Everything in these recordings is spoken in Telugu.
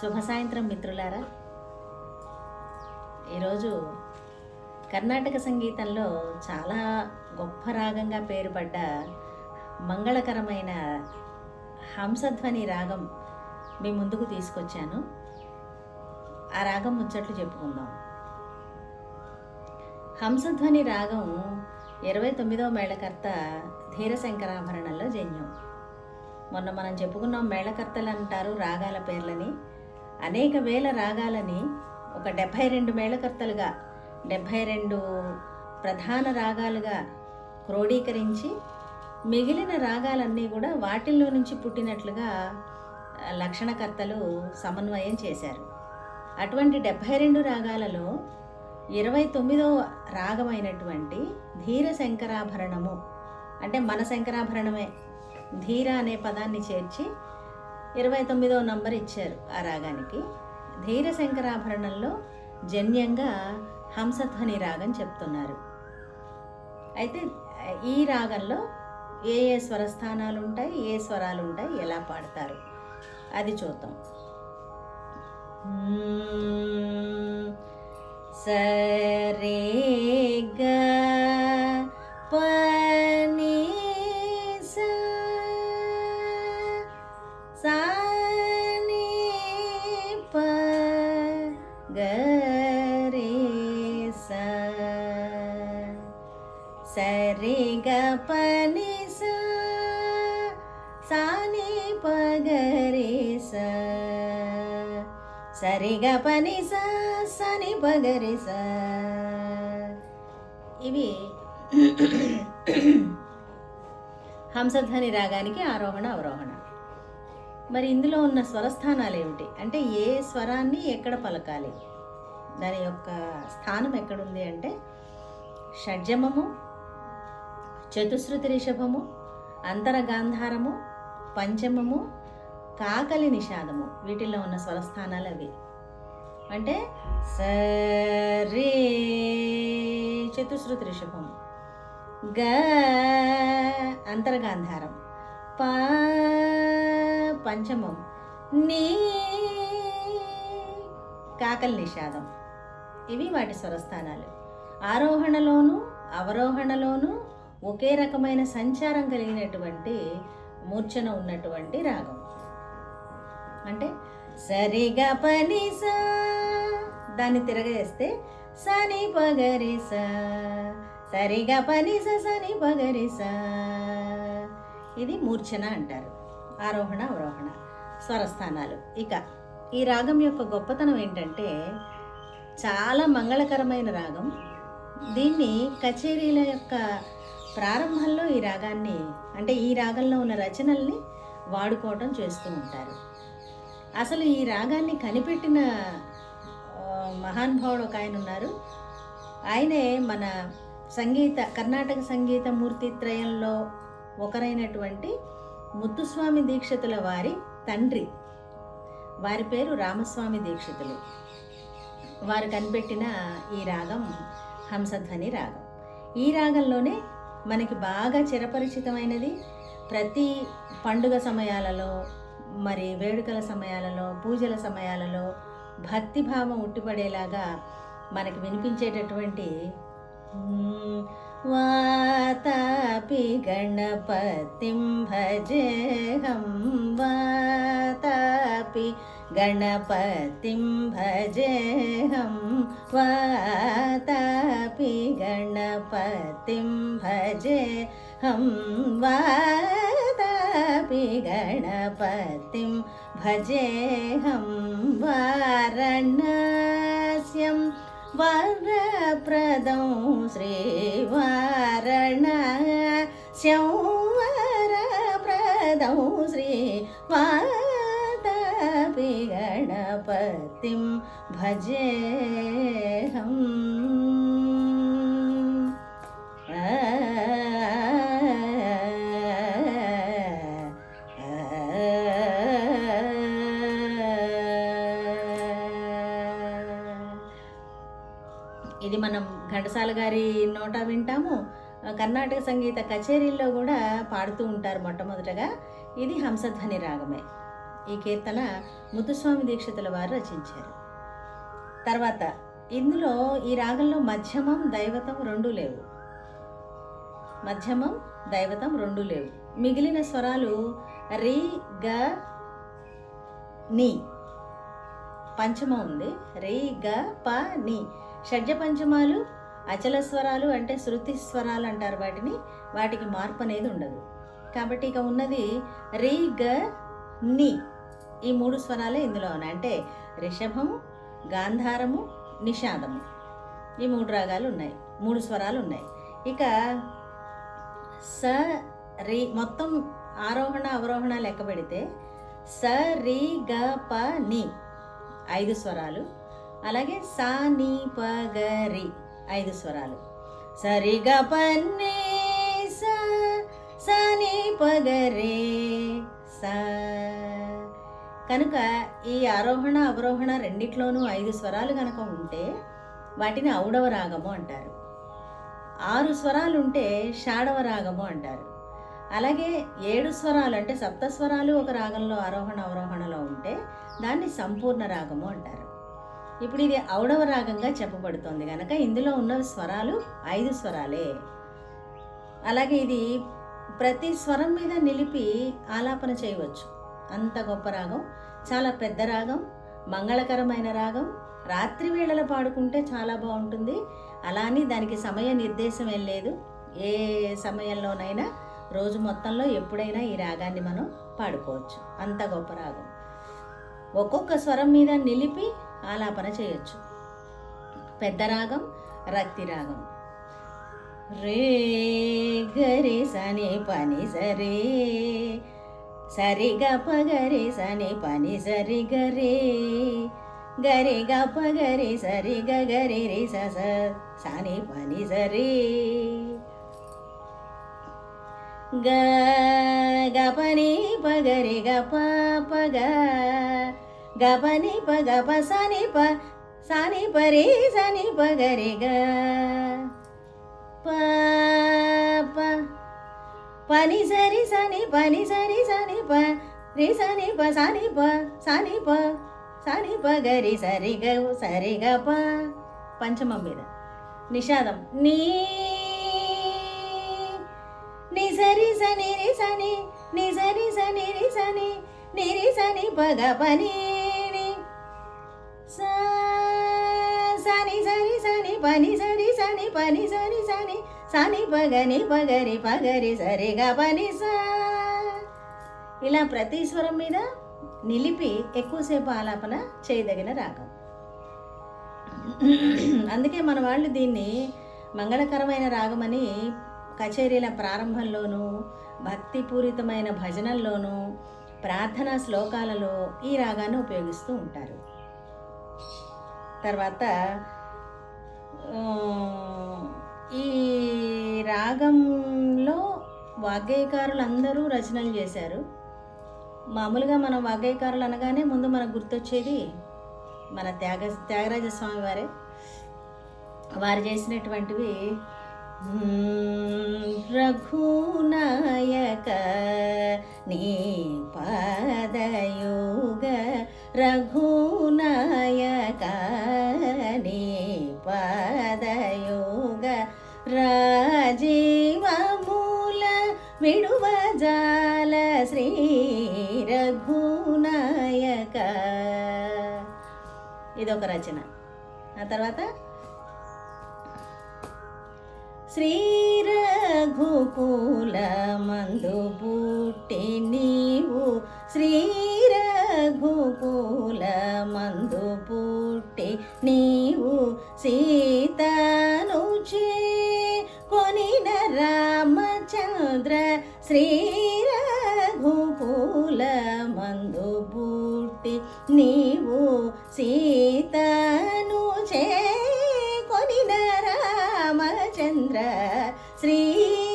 శుభ సాయంత్రం మిత్రులారా. ఈరోజు కర్ణాటక సంగీతంలో చాలా గొప్ప రాగంగా పేరుపడ్డ మంగళకరమైన హంసధ్వని రాగం మీ ముందుకు తీసుకొచ్చాను. ఆ రాగం ముచ్చట్లు చెప్పుకుందాం. హంసధ్వని రాగం 29వ మేళకర్త ధీరశంకరాభరణంలో జన్యం. మొన్న మనం చెప్పుకున్నాం, మేళకర్తలు అంటారు రాగాల పేర్లని. అనేక వేల రాగాలని ఒక 72 మేళకర్తలుగా 72 ప్రధాన రాగాలుగా క్రోడీకరించి మిగిలిన రాగాలన్నీ కూడా వాటిల్లో నుంచి పుట్టినట్లుగా లక్షణకర్తలు సమన్వయం చేశారు. అటువంటి 72 రాగాలలో 29వ రాగమైనటువంటి ధీర శంకరాభరణము, అంటే మన శంకరాభరణమే, ధీర అనే పదాన్ని చేర్చి 29వ నంబర్ ఇచ్చారు ఆ రాగానికి. ధీర శంకరాభరణంలో జన్యంగా హంసధ్వని రాగం చెప్తున్నారు. అయితే ఈ రాగంలో ఏ ఏ స్వరస్థానాలు ఉంటాయి, ఏ స్వరాలు ఉంటాయి, ఎలా పాడతారు అది చూద్దాం. సరే గ పని సాని ప గరే సా, సరే గ పని సాని ప గరే సా, సరే గ పని సాని ప గరే సా. ఇవి హంసధ్వని రాగానికి ఆరోహణ అవరోహణ. మరి ఇందులో ఉన్న స్వరస్థానాలు ఏమిటి అంటే, ఏ స్వరాన్ని ఎక్కడ పలకాలి, దాని యొక్క స్థానం ఎక్కడుంది అంటే, షడ్జమము, చతుశ్రుతి రిషభము, అంతరగాంధారము, పంచమము, కాకలి నిషాదము, వీటిల్లో ఉన్న స్వరస్థానాలు అవి. అంటే సరే చతుశ్రుతి రిషభము, గ అంతరగాంధారం, ప పంచమం, నీ కాకలి నిషాదం. ఇవి వాటి స్వరస్థానాలు. ఆరోహణలోను అవరోహణలోను ఒకే రకమైన సంచారం కలిగినటువంటి మూర్ఛన ఉన్నటువంటి రాగం. అంటే సరిగా పని సా, దాన్ని తిరగేస్తే సని పగరి సా, సరిగా పని సని పగరి సా. ఇది మూర్ఛన అంటారు. ఆరోహణ అవరోహణ స్వరస్థానాలు. ఇక ఈ రాగం యొక్క గొప్పతనం ఏంటంటే, చాలా మంగళకరమైన రాగం. దీన్ని కచేరీల యొక్క ప్రారంభంలో ఈ రాగాన్ని, అంటే ఈ రాగంలో ఉన్న రచనల్ని వాడుకోవటం చేస్తూ ఉంటారు. అసలు ఈ రాగాన్ని కనిపెట్టిన మహానుభావుడు ఒక ఆయన ఉన్నారు. ఆయనే మన కర్ణాటక సంగీత మూర్తిత్రయంలో ఒకరైనటువంటి ముత్తుస్వామి దీక్షితుల వారి తండ్రి. వారి పేరు రామస్వామి దీక్షితులు. వారు కనిపెట్టిన ఈ రాగం హంసధ్వని రాగం. ఈ రాగంలోనే మనకి బాగా చిరపరిచితమైనది. ప్రతి పండుగ సమయాలలో, మరి వేడుకల సమయాలలో, పూజల సమయాలలో భక్తిభావం ఉట్టిపడేలాగా మనకి వినిపించేటటువంటి వాతాపి గణపతిం భజేహం, వాతాపి గణపతిం భజేహం, వాతాపి గణపతిం భజేహం, వాతాపి గణపతిం భజేహం, వారణాస్యం వరప్రదం శ్రీవారణాస్యం వరప్రదం శ్రీ వాతాపి గణపతిం భజేహం. ఇది మనం ఘంటసాల గారి నోట వింటాము. కర్ణాటక సంగీత కచేరీల్లో కూడా పాడుతూ ఉంటారు మొట్టమొదటగా. ఇది హంసధ్వని రాగమే. ఈ కీర్తన ముత్తుస్వామి దీక్షితుల వారు రచించారు. తర్వాత ఇందులో ఈ రాగంలో మధ్యమం దైవతం రెండూ లేవు. మధ్యమం దైవతం రెండూ లేవు. మిగిలిన స్వరాలు రి గ ని. పంచమం ఉంది రి గ ప ని. షడ్జ పంచమాలు అచల స్వరాలు, అంటే శృతి స్వరాలు అంటారు వాటిని. వాటికి మార్పు అనేది ఉండదు. కాబట్టి ఇక ఉన్నది రి గ ని. ఈ 3 స్వరాలే ఇందులో ఉన్నాయి. అంటే రిషభము, గాంధారము, నిషాదము, ఈ 3 రాగాలు ఉన్నాయి, 3 స్వరాలు ఉన్నాయి. ఇక స రి, మొత్తం ఆరోహణ అవరోహణ లెక్క పెడితే స రి గ ప ని 5 స్వరాలు. అలాగే సా ని ప గ రి 5 స్వరాలు. సరి గ ప ని సా ని ప గ రే సా. కనుక ఈ ఆరోహణ అవరోహణ రెండిట్లోనూ 5 స్వరాలు కనుక ఉంటే వాటిని ఔడవ రాగము అంటారు. 6 స్వరాలు ఉంటే షాడవ రాగము అంటారు. అలాగే 7 స్వరాలు అంటే సప్తస్వరాలు ఒక రాగంలో ఆరోహణ అవరోహణలో ఉంటే దాన్ని సంపూర్ణ రాగము అంటారు. ఇప్పుడు ఇది ఔడవ రాగంగా చెప్పబడుతోంది కనుక ఇందులో ఉన్న స్వరాలు 5 స్వరాలే. అలాగే ఇది ప్రతి స్వరం మీద నిలిపి ఆలాపన చేయవచ్చు. అంత గొప్ప రాగం, చాలా పెద్ద రాగం, మంగళకరమైన రాగం. రాత్రి వేళల పాడుకుంటే చాలా బాగుంటుంది. అలా అని దానికి సమయ నిర్దేశం ఏం లేదు. ఏ సమయంలోనైనా రోజు మొత్తంలో ఎప్పుడైనా ఈ రాగాన్ని మనం పాడుకోవచ్చు. అంత గొప్ప రాగం. ఒక్కొక్క స్వరం మీద నిలిపి ఆలాపన చేయొచ్చు. పెద్ద రాగం రక్తి రాగం. రే గరి సని పని సరే సరి గ ప గరి సని పని సరి గరే గరి గ ప గరి సరి గ గరి రి స సని పని సరి గ గ పని ప గరి గ ప ప గ గ పని ప గ ప సని ప రి సని ప గరి గ ప ప పని సరి సని పని సరి సని ప రి సని ప సని ప గరి సరి గ ప. పంచమం మీద నిషాదం నీ ని సరి సని రి సని ని సరి సని రి సని ని రి సని ప గ ప ని సా సని సరి సని పని సరి సని పని సరి సని సని పగని పగరి పగరి సరి గ పని సా. ఇలా ప్రతి స్వరం మీద నిలిపి ఎక్కువసేపు ఆలాపన చేయదగిన రాగం. అందుకే మన వాళ్ళు దీన్ని మంగళకరమైన రాగమని కచేరీల ప్రారంభంలోనూ, భక్తిపూరితమైన భజనల్లోనూ, ప్రార్థనా శ్లోకాలలో ఈ రాగాన్ని ఉపయోగిస్తూ ఉంటారు. తర్వాత ఈ రాగంలో వాగ్గేయకారులు అందరూ రచనలు చేశారు. మామూలుగా మనం వాగ్గేయకారులు అనగానే ముందు మనకు గుర్తొచ్చేది మన త్యాగరాజస్వామి వారే. వారు చేసినటువంటివి రఘునాయక నీ పాదయోగ రఘునాయక నీ పాదయోగ రాజీవమూల విడువజాల శ్రీ రఘునాయక. ఇదొక రచన. ఆ తర్వాత శ్రీ రఘుకుల మందు పుట్టి నీవు శ్రీ రఘుకుల మందు పుట్టి నీవు సీతను కొనిన రామచంద్ర శ్రీ రఘుకుల మందు పుట్టి నీవు సీతను కొనిన రామచంద్ర శ్రీ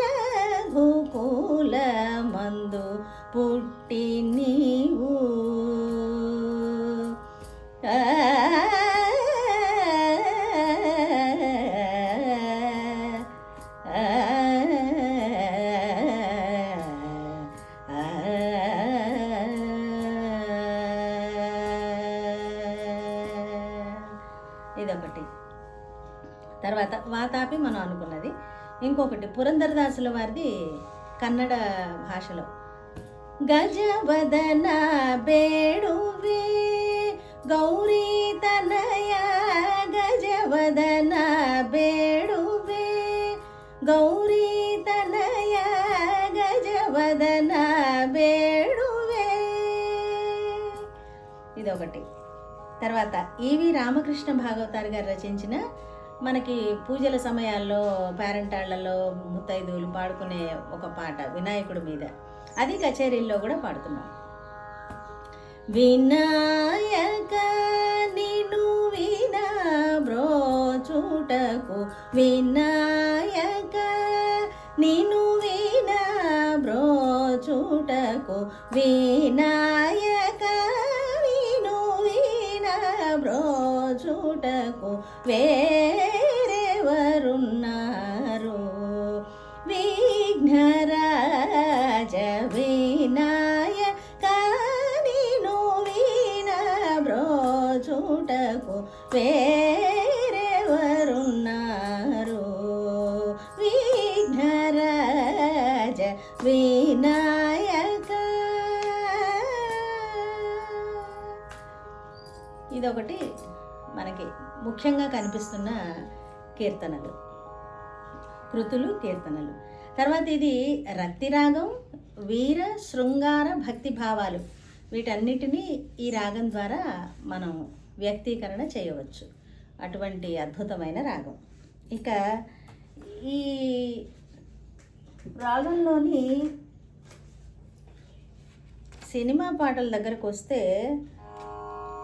రఘుకుల మందు పుట్టి నీవు ఇదొకటి. తర్వాత వాతాపి మనం అనుకున్నది. ఇంకొకటి పురంధరదాసుల వారిది కన్నడ భాషలో గజవదన బేడువే గౌరీ తనయ గజవదన బేడువే గౌరీ తనయ గజవదన బేడువే ఇదొకటి. తర్వాత ఈవి రామకృష్ణ భాగవతారు గారు రచించిన మనకి పూజల సమయాల్లో పేరంటాళ్లలో ముత్తైదువులు పాడుకునే ఒక పాట వినాయకుడి మీద, అది కచేరీల్లో కూడా పాడుతున్నాం. వినాయక నిను వినా బ్రోచుటకు వినాయక నిను వినా బ్రోచుటకు వినాయక నిను వినా బ్రోచుటకు వేరెవరున్నారు విఘ్నరాజ వినాయక నిను వినా బ్రోచుటకు వేరెవరున్నారు విఘ్నరాజ వినాయక. ఇదొకటి మనకి ముఖ్యంగా కనిపిస్తున్న కీర్తనలు, కృతులు, కీర్తనలు. తర్వాత ఇది రక్తి రాగం, వీర శృంగార భక్తి భావాలు, వీటన్నిటినీ ఈ రాగం ద్వారా మనం వ్యక్తీకరణ చేయవచ్చు. అటువంటి అద్భుతమైన రాగం. ఇక ఈ రాగంలోని సినిమా పాటల దగ్గరకు వస్తే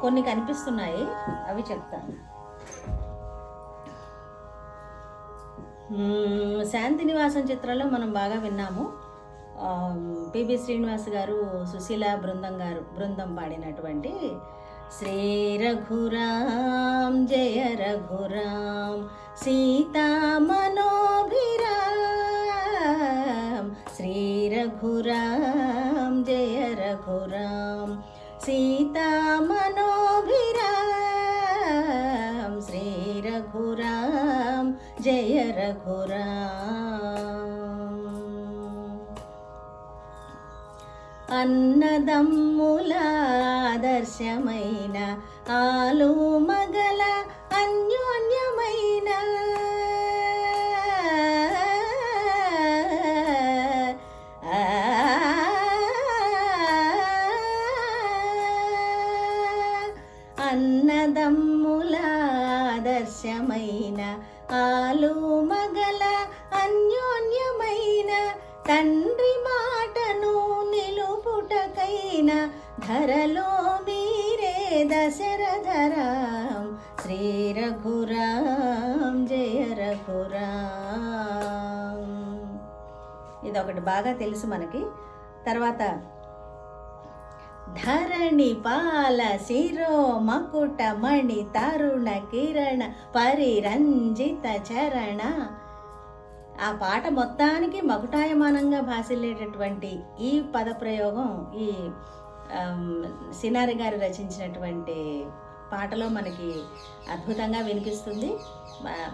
కొన్ని కనిపిస్తున్నాయి, అవి చెప్తాను. శాంతినివాసం చిత్రంలో మనం బాగా విన్నాము. పిబి శ్రీనివాస్ గారు, సుశీల బృందం పాడినటువంటి శ్రీ రఘురాం జయ రఘురాం సీతామనోభిరాం శ్రీ రఘురాం జయ రఘురాం సీతామనోభిరాం శ్రీ రఘురాం జయ రఘురాం. అన్నదమ్ముల ఆదర్శమైన ఆలు మగల అన్యోన్యమైన అన్నదమ్ముల ఆదర్శమైన ఆలు మగల అన్యోన్యమైన తండ్రి మాటను నిలుపుటకైన ధరలో మీరే దశరథరాం శ్రీ రఘురాం జయ రఘురాం. ఇదొకటి బాగా తెలుసు మనకి. తర్వాత ధరణి పాల శిరో మకుట మణి తరుణ కిరణ పరిరంజిత చరణ. ఆ పాట మొత్తానికి మకుటాయమానంగా భాసిల్లేటటువంటి ఈ పదప్రయోగం ఈ సినారి గారు రచించినటువంటి పాటలో మనకి అద్భుతంగా వినిపిస్తుంది.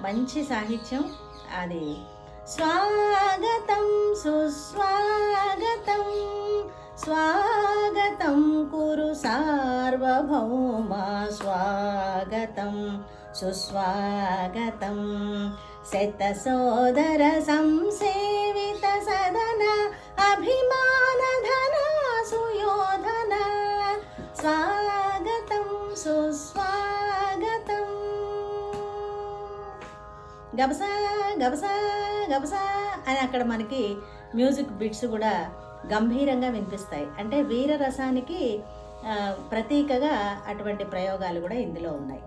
మంచి సాహిత్యం అది. స్వాగతం సుస్వాగతం స్వాగతం కురు సార్వభౌమా స్వాగతం సుస్వాగతం శత సోదర సంసేవిత సదన అభిమాన ధన సుయోధన స్వాగతం సుస్వాగతం. గబసా గబసా గబసా అని అక్కడ మనకి మ్యూజిక్ బిట్స్ కూడా గంభీరంగా వినిపిస్తాయి. అంటే వీరరసానికి ప్రతీకగా అటువంటి ప్రయోగాలు కూడా ఇందులో ఉన్నాయి.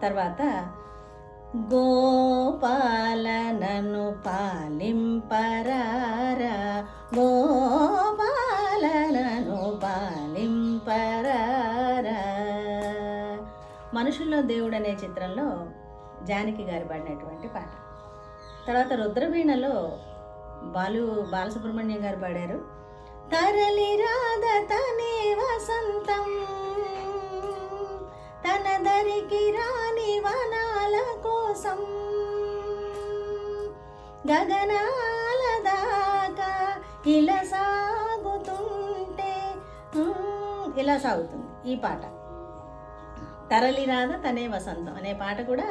తర్వాత గోపాలనను పాలింపరారా గోపాలనను పాలింపరారా. మనుషుల్లో దేవుడు అనే చిత్రంలో జానకి గారు పాడినటువంటి పాట. తర్వాత రుద్రవీణలో బాలసుబ్రహ్మణ్యం గారు పాడారు. తరలి రాధ తనే వసంతం తన దరికి రా కోసం గగనాల దాకా ఇలా సాగుతుంటే ఇలా సాగుతుంది ఈ పాట. తరలి రాధ తనే వసంతం అనే పాట కూడా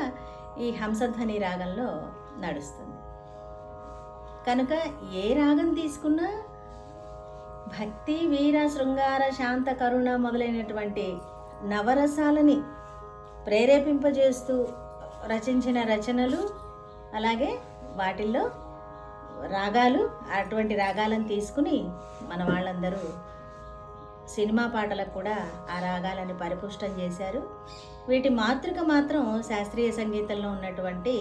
ఈ హంసధ్వని రాగంలో నడుస్తుంది. కనుక ఏ రాగం తీసుకున్నా భక్తి, వీర, శృంగార, శాంత, కరుణ మొదలైనటువంటి నవరసాలని ప్రేరేపింపజేస్తూ రచించిన రచనలు, అలాగే వాటిల్లో రాగాలు, అటువంటి రాగాలను తీసుకుని మన వాళ్ళందరూ సినిమా పాటలకు కూడా ఆ రాగాలను పరిపుష్టం చేశారు. వీటి మాతృక మాత్రం శాస్త్రీయ సంగీతంలో ఉన్నటువంటి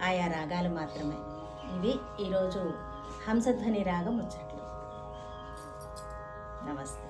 ఆయా రాగాలు మాత్రమే. ఇవి ఈరోజు హంసధ్వని రాగం ముచ్చట్లు. నమస్తే.